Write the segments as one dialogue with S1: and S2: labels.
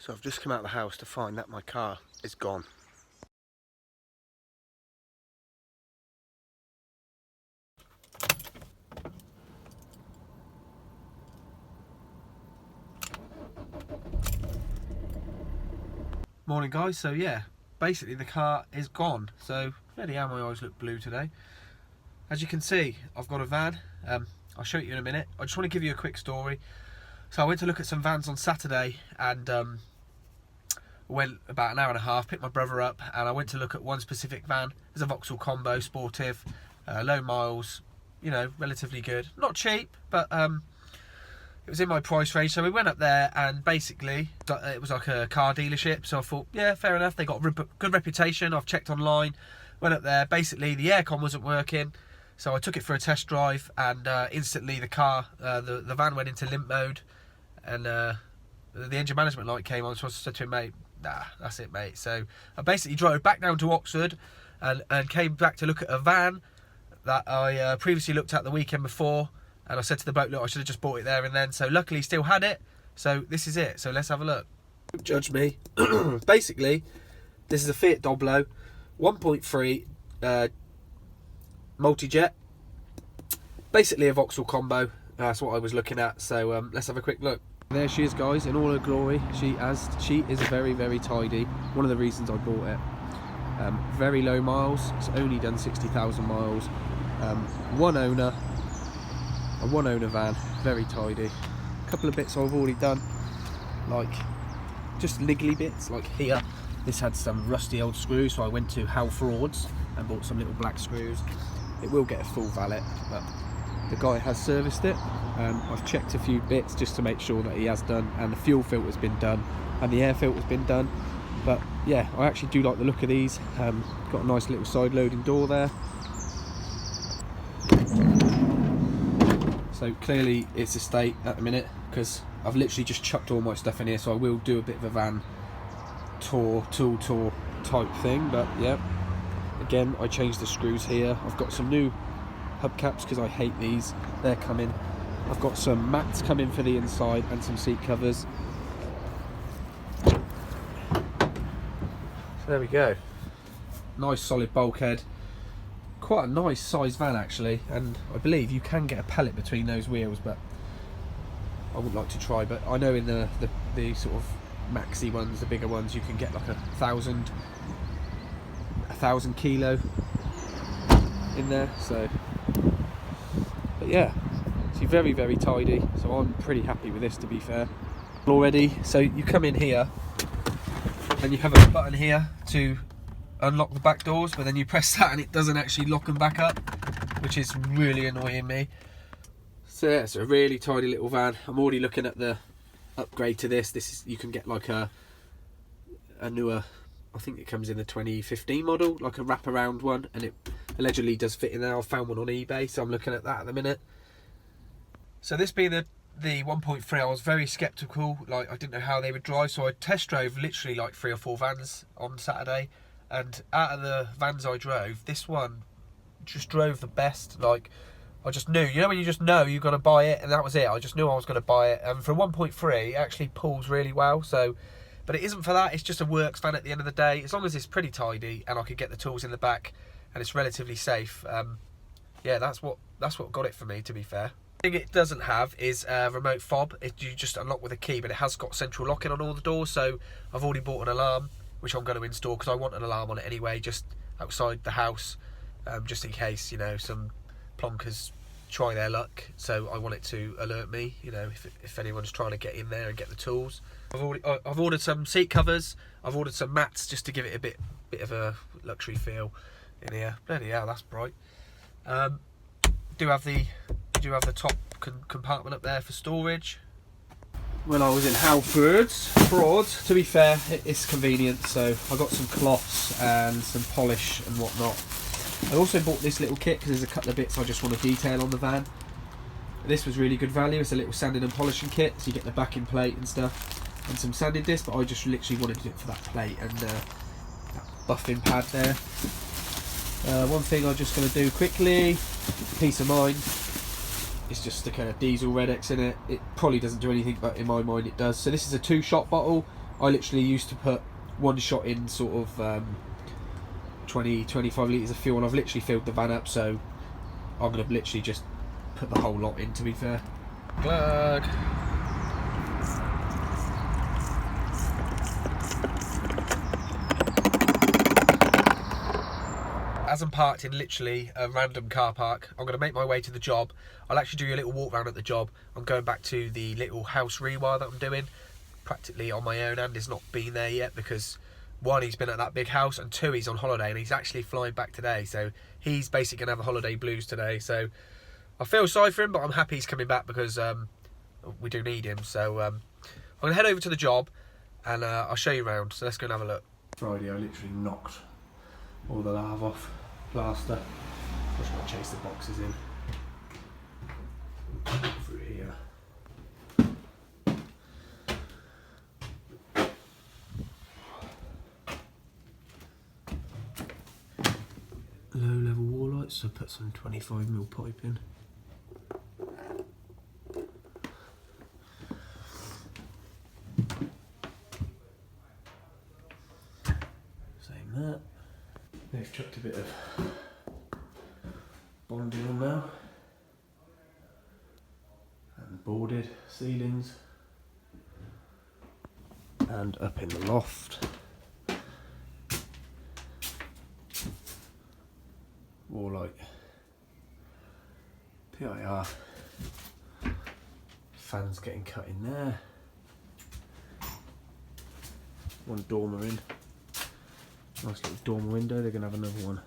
S1: So I've just come out of the house to find that my car is gone. Morning guys, so yeah, basically the car is gone. So bloody hell, my eyes look blue today. As you can see, I've got a van. I'll show it you in a minute. I just want to give you a quick story. So I went to look at some vans on Saturday and went about an hour and a half, picked my brother up, and I went to look at one specific van. It's a Vauxhall Combo, sportive, low miles, you know, relatively good. Not cheap, but it was in my price range. So we went up there and basically it was like a car dealership. So I thought, yeah, fair enough. They got a good reputation. I've checked online, went up there. Basically the aircon wasn't working. So I took it for a test drive and instantly the car, the van went into limp mode and the engine management light came on. So I said to him, mate, nah, that's it, mate. So I basically drove back down to Oxford and came back to look at a van that I previously looked at the weekend before. And I said to the bloke, look, I should have just bought it there and then. So luckily he still had it. So this is it. So let's have a look. Don't judge me. Basically, this is a Fiat Doblo 1.3 multi-jet. Basically a Vauxhall Combo. That's what I was looking at. So let's have a quick look. There she is, guys, in all her glory. She is very, very tidy. One of the reasons I bought it. Very low miles. It's only done 60,000 miles. One owner. A one owner van, very tidy. A couple of bits I've already done, like just niggly bits, like here. This had some rusty old screws, so I went to Hal Frauds and bought some little black screws. It will get a full valet, but the guy has serviced it. I've checked a few bits just to make sure that he has done, and the fuel filter's been done, and the air filter's been done. But yeah, I actually do like the look of these. Got a nice little side loading door there. So clearly it's a state at the minute because I've literally just chucked all my stuff in here, so I will do a bit of a van tour, tool tour type thing. But yeah, again, I changed the screws here. I've got some new hubcaps because I hate these. They're coming. I've got some mats coming for the inside and some seat covers. So there we go. Nice solid bulkhead. Quite a nice size van actually, and I believe you can get a pallet between those wheels, but I would like to try. But I know in the sort of maxi ones, the bigger ones, you can get like a thousand kilo in there. So, but yeah, she's very, very tidy. So I'm pretty happy with this, to be fair. Already, so you come in here, and you have a button here to unlock the back doors, but then you press that and it doesn't actually lock them back up, which is really annoying me. So yeah, it's a really tidy little van. I'm already looking at the upgrade to this. This is, you can get like a newer, I think it comes in the 2015 model, like a wraparound one, and it allegedly does fit in there. I found one on eBay, so I'm looking at that at the minute. So this being the 1.3, I was very skeptical. Like, I didn't know how they would drive, so I test drove literally like 3 or 4 vans on Saturday. And out of the vans I drove, this one just drove the best. Like, I just knew, you know when you just know you're going to buy it, and that was it. I just knew I was going to buy it. And for 1.3, it actually pulls really well. So, but it isn't for that. It's just a works van at the end of the day. As long as it's pretty tidy and I could get the tools in the back and it's relatively safe. Yeah, that's what got it for me, to be fair. The thing it doesn't have is a remote fob. You just unlock with a key, but it has got central locking on all the doors. So I've already bought an alarm, which I'm going to install because I want an alarm on it anyway, just outside the house, just in case, you know, some plonkers try their luck. So I want it to alert me, you know, if anyone's trying to get in there and get the tools. I've ordered some seat covers. I've ordered some mats just to give it a bit of a luxury feel in here. Bloody hell, that's bright. Do have the top compartment up there for storage. When I was in Hal Frauds, to be fair, it's convenient. So I got some cloths and some polish and whatnot. I also bought this little kit because there's a couple of bits I just want to detail on the van. This was really good value. It's a little sanding and polishing kit, so you get the backing plate and stuff, and some sanding disc. But I just literally wanted it for that plate and that buffing pad there. One thing I'm just going to do quickly, peace of mind. It's just a kind of diesel Red X in it. It probably doesn't do anything, but in my mind it does. So this is a 2-shot bottle. I literally used to put one shot in sort of 20-25 litres of fuel, and I've literally filled the van up, so I'm going to literally just put the whole lot in, to be fair. Plug. As I'm parked in literally a random car park, I'm going to make my way to the job. I'll actually do a little walk around at the job. I'm going back to the little house rewire that I'm doing, practically on my own, and he's not been there yet because 1, he's been at that big house, and 2, he's on holiday, and he's actually flying back today, so he's basically going to have a holiday blues today. So I feel sorry for him, but I'm happy he's coming back because we do need him. So I'm going to head over to the job, and I'll show you around. So let's go and have a look. Friday I literally knocked all the lav off, plaster. Just got to chase the boxes in through here. Low level wall lights, so put some 25mm pipe in. Same that. They've chucked a bit of bonding on now. And boarded ceilings. And up in the loft. Wall light. PIR. Fans getting cut in there. One dormer in. Nice little dormer window. They're going to have another one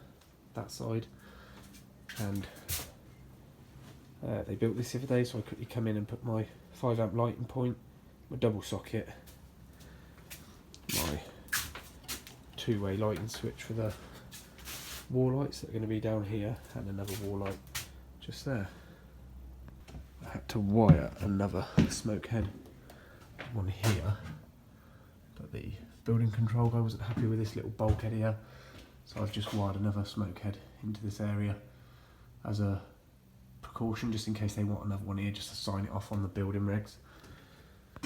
S1: that side. And they built this the other day, so I quickly come in and put my 5 amp lighting point, my double socket, my 2-way lighting switch for the wall lights that are going to be down here, and another wall light just there. I had to wire another smoke head, one here, but the building control guy wasn't happy with this little bulkhead here, so I've just wired another smoke head into this area as a precaution, just in case they want another one here, just to sign it off on the building regs.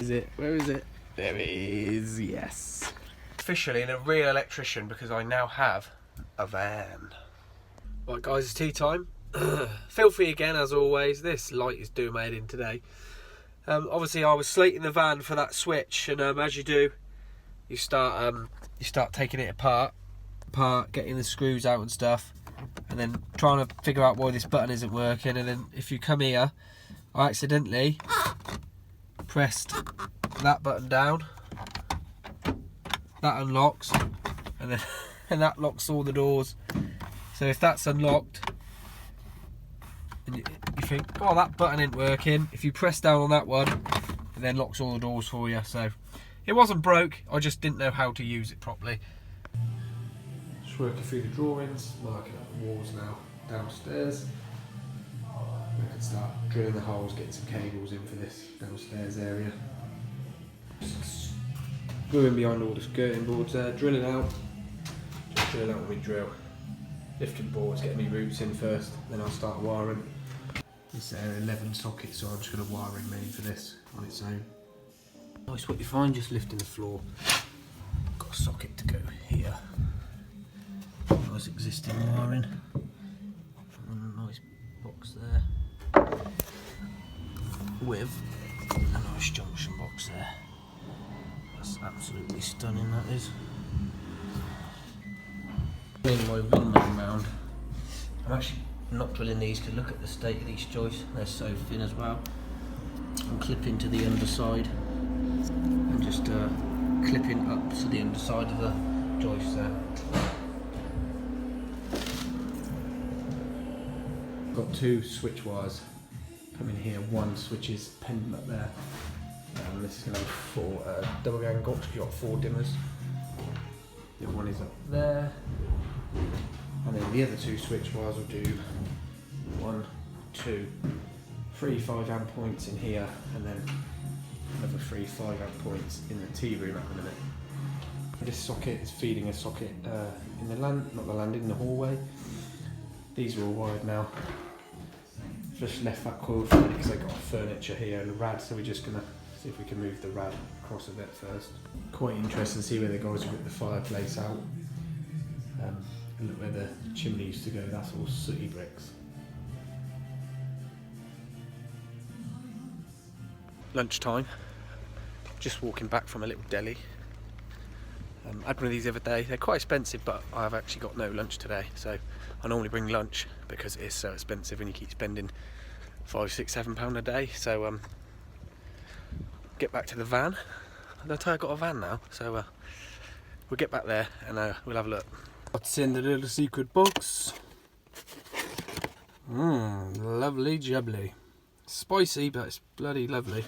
S1: Is it? Where is it? There it is, yes. Officially in a real electrician, because I now have a van. Right guys, it's tea time. Filthy again as always. This light is doing my head in today. Obviously I was slating the van for that switch, and as you do, you start taking it apart, getting the screws out and stuff, and then trying to figure out why this button isn't working. And then if you come here, I accidentally pressed that button down, that unlocks, and then and that locks all the doors. So if that's unlocked and you think, oh, that button ain't working, if you press down on that one, it then locks all the doors for you. So it wasn't broke, I just didn't know how to use it properly. Just working through the drawings, marking up the walls now downstairs. We can start drilling the holes, getting some cables in for this downstairs area. Just screwing behind all the skirting boards there, drilling out. Just drilling out when we drill. Lifting boards, getting me roots in first, then I'll start wiring. This 11 sockets, so I'm just going to wire in main for this on its own. Nice what you find, just lifting the floor. Got a socket to go here. Nice existing wiring. And a nice box there. With a nice junction box there. That's absolutely stunning, that is. Drilling my window mount. I'm actually not drilling these because look at the state of these joists, they're so thin as well. I'm clipping to the underside and just clipping up to the underside of the joist there. Got 2 switch wires coming here, one switch is pendant up there. This is going to have 4 double gang got 4 dimmers. The other one is up there. And then the other 2 switch wires will do 1, 2, 3 5 amp points in here, and then another 3 5 amp points in the tea room at the minute. This socket is feeding a socket in the landing, in the hallway. These are all wired now. Just left that coil for because I got furniture here and a rad, so we're just gonna see if we can move the rad across a bit first. quite interested to see where the guys have got the fireplace out. And look where the chimney used to go, that's all sooty bricks. Lunchtime, just walking back from a little deli. I had one of these the other day. They're quite expensive, but I've actually got no lunch today, so I normally bring lunch because it is so expensive when you keep spending £5, £6, £7 a day. So get back to the van. I'll tell you I've got a van now, so we'll get back there and we'll have a look. What's in the little secret box? Lovely jubbly. Spicy, but it's bloody lovely.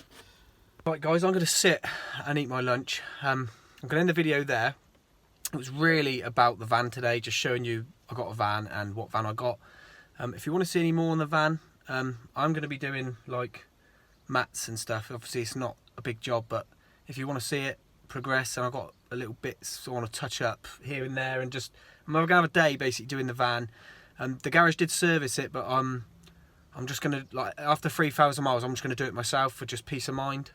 S1: Right guys, I'm going to sit and eat my lunch. I'm going to end the video there. It was really about the van today, just showing you I got a van and what van I got. If you want to see any more on the van, I'm going to be doing like mats and stuff. Obviously it's not a big job, but if you want to see it progress, and I've got a little bits I want to touch up here and there, and just I'm going to have a day basically doing the van. The garage did service it, but I'm just going to, like, after 3,000 miles, I'm just going to do it myself for just peace of mind.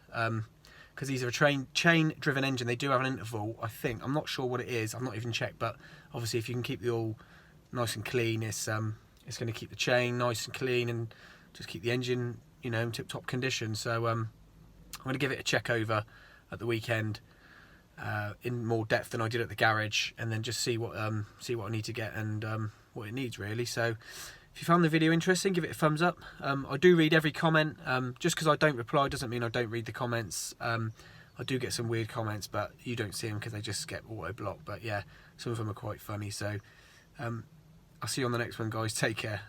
S1: Because these are a chain-driven engine. They do have an interval, I think. I'm not sure what it is. I've not even checked. But obviously, if you can keep the oil nice and clean, it's going to keep the chain nice and clean and just keep the engine, you know, in tip-top condition. So I'm going to give it a check over at the weekend in more depth than I did at the garage, and then just see what I need to get and what it needs really. So if you found the video interesting, give it a thumbs up. I do read every comment. Just because I don't reply doesn't mean I don't read the comments. I do get some weird comments, but you don't see them because they just get auto-blocked. But yeah, some of them are quite funny. So I'll see you on the next one, guys. Take care.